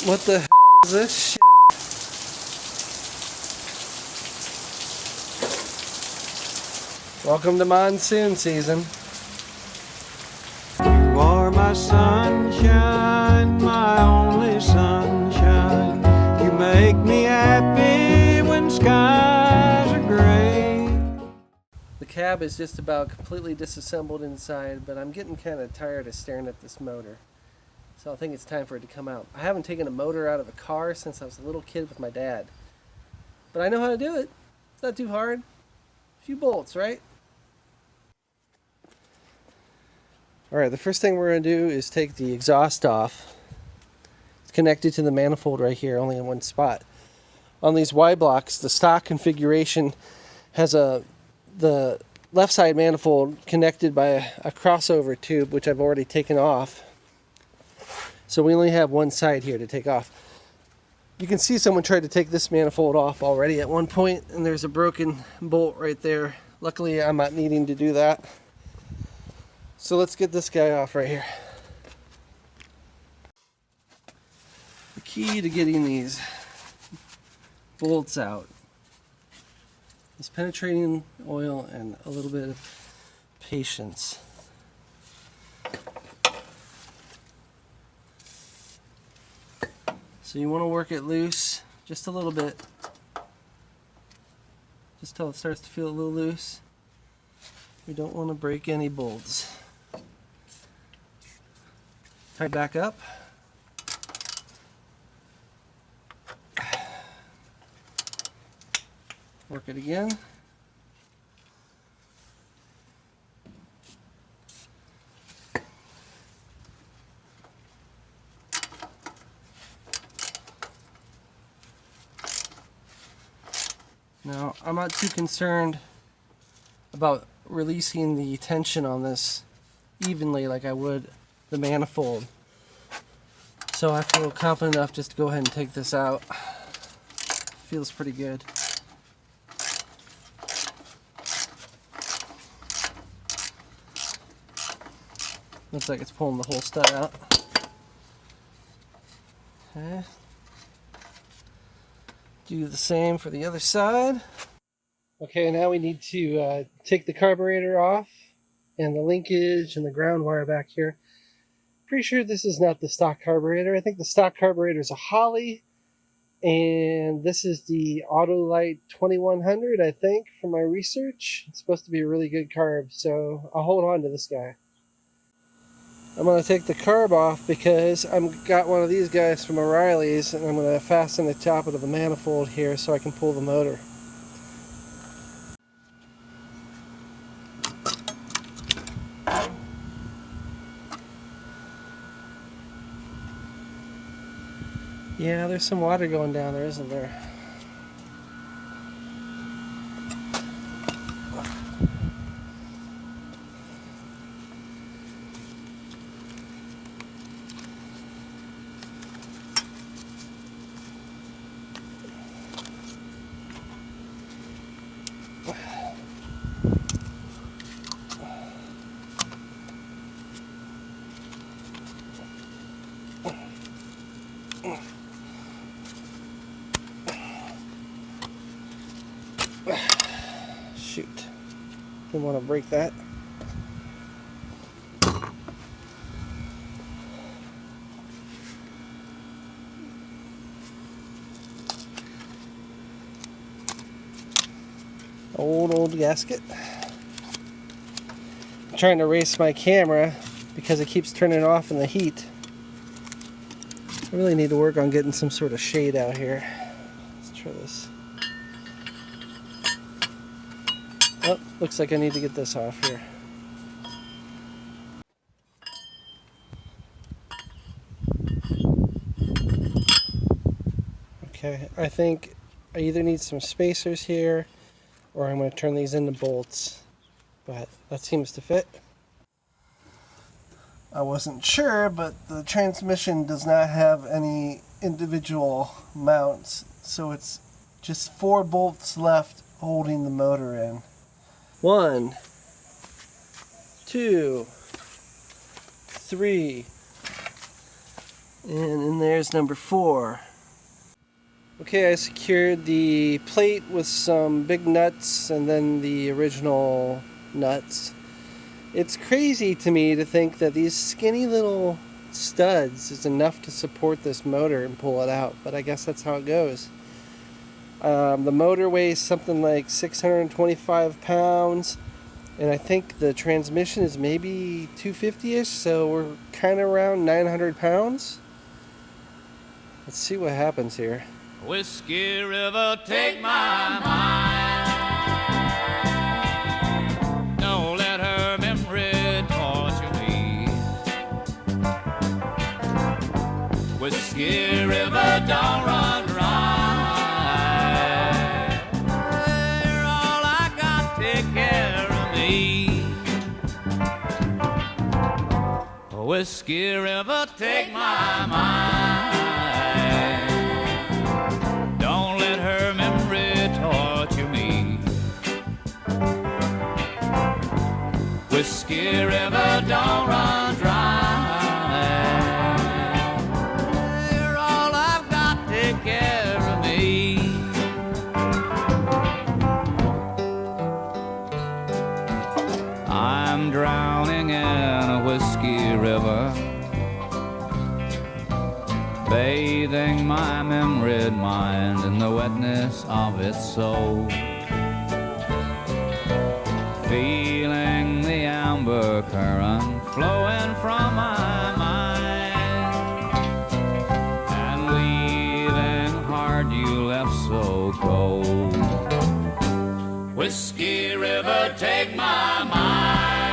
What the hell is this shit? Welcome to monsoon season. You are my sunshine, my only sunshine. You make me happy when skies are gray. The cab is just about completely disassembled inside, but I'm getting kind of tired of staring at this motor. So I think it's time for it to come out. I haven't taken a motor out of a car since I was a little kid with my dad. But I know how to do it. It's not too hard. A few bolts, right? Alright, the first thing we're going to do is take the exhaust off. It's connected to the manifold right here, only in one spot. On these Y blocks, the stock configuration has the left side manifold connected by a crossover tube, which I've already taken off. So we only have one side here to take off. You can see someone tried to take this manifold off already at one point, and there's a broken bolt right there. Luckily, I'm not needing to do that. So let's get this guy off right here. The key to getting these bolts out is penetrating oil and a little bit of patience. So you want to work it loose just a little bit, just till it starts to feel a little loose. We don't want to break any bolts. Tie it back up. Work it again. Now, I'm not too concerned about releasing the tension on this evenly like I would the manifold. So I feel confident enough just to go ahead and take this out. Feels pretty good. Looks like it's pulling the whole stud out. Okay. Do the same for the other side. Okay, now we need to take the carburetor off and the linkage and the ground wire back here. Pretty sure this is not the stock carburetor. I think the stock carburetor is a Holley, and this is the Autolite 2100, I think, from my research. It's supposed to be a really good carb, so I'll hold on to this guy. I'm going to take the carb off because I've got one of these guys from O'Reilly's, and I'm going to fasten the top of the manifold here so I can pull the motor. Yeah, there's some water going down there, isn't there? Shoot. Didn't want to break that. Old gasket. I'm trying to race my camera because it keeps turning off in the heat. I really need to work on getting some sort of shade out here. Let's try this. Oh, looks like I need to get this off here. Okay, I think I either need some spacers here or I'm going to turn these into bolts, but that seems to fit. I wasn't sure, but the transmission does not have any individual mounts, so it's just 4 bolts left holding the motor in. 1, 2, 3, And there's number 4. Okay, I secured the plate with some big nuts and then the original nuts. It's crazy to me to think that these skinny little studs is enough to support this motor and pull it out, but I guess that's how it goes. The motor weighs something like 625 pounds, and I think the transmission is maybe 250-ish, so we're kind of around 900 pounds. Let's see what happens here. Whiskey River, take my mind. Don't let her memory torture me. Whiskey River, don't run dry. You're all I got, take care of me. Whiskey River, take my mind. Whiskey River, don't run dry. You're all I've got, take care of me. I'm drowning in a whiskey river, bathing my memoried mind in the wetness of its soul. Feeling the amber current flowing from my mind, and leaving heart you left so cold. Whiskey River, take my mind,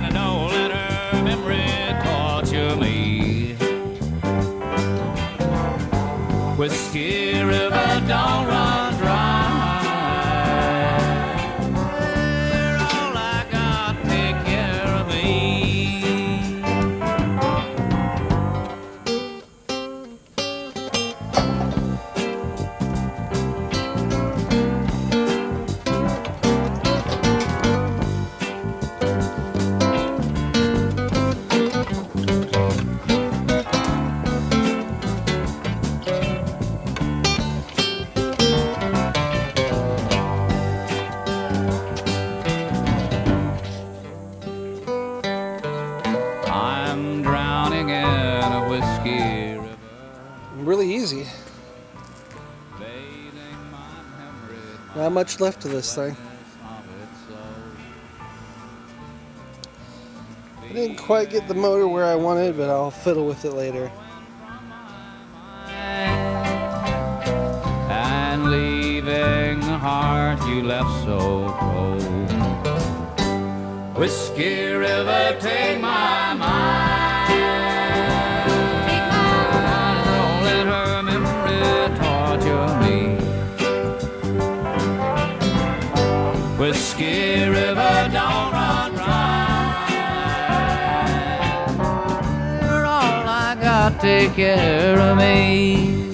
and don't let her memory torture me. Whiskey River, don't run dry. Really easy. Not much left of this thing. I didn't quite get the motor where I wanted, but I'll fiddle with it later. And leaving the heart you left so cold. Whiskey River, take my mind. Whiskey River, don't run dry. You're all I got, take care of me.